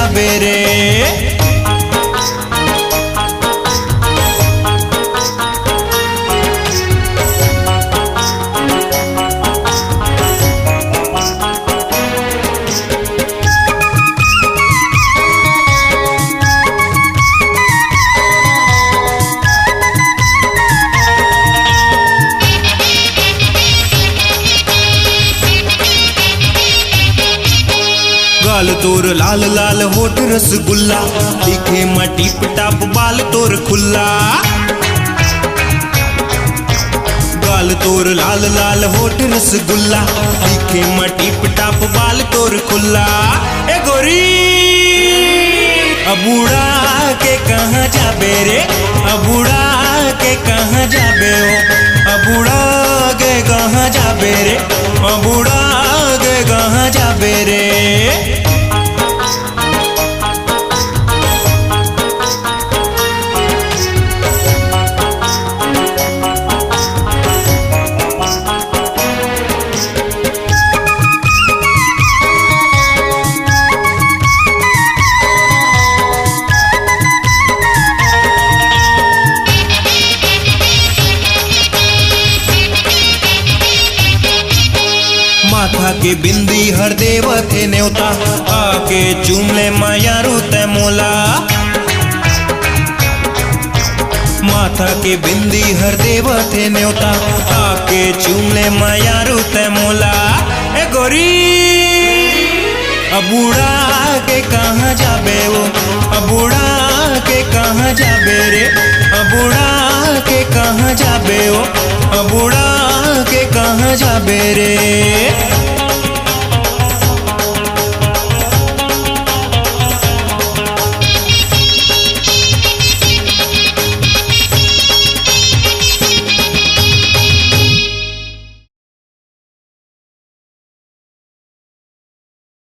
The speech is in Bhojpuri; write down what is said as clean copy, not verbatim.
जाबे रे। गाल तोर लाल लाल होठ रसगुल्ला, दिखे मैं टिप टाप बाल तोर खुल्ला। गाल तोर लाल लाल होठ रसगुल्ला, दिखे मैं टिप टाप बाल तोर खुल्ला। ए गोरी अब उड़ा के कहाँ जाबे रे, अब उड़ा के कहाँ जाबे हो, अब उड़ा के कहाँ जाबे रे, अब उड़ा के कहाँ जाबे रे। माथा के बिंदी हर देव थे न्योता, आके चूम ले मायारू ते मोला। माथा के बिंदी हर देव थे न्योता, आके चूम ले मायारू ते मोला। ए गोरी अब उड़ा के कहाँ जाबे वो, अब उड़ा के कहाँ जाबे रे, अब उड़ा के कहाँ जाबे वो, अब उड़ा के कहाँ जाबे रे।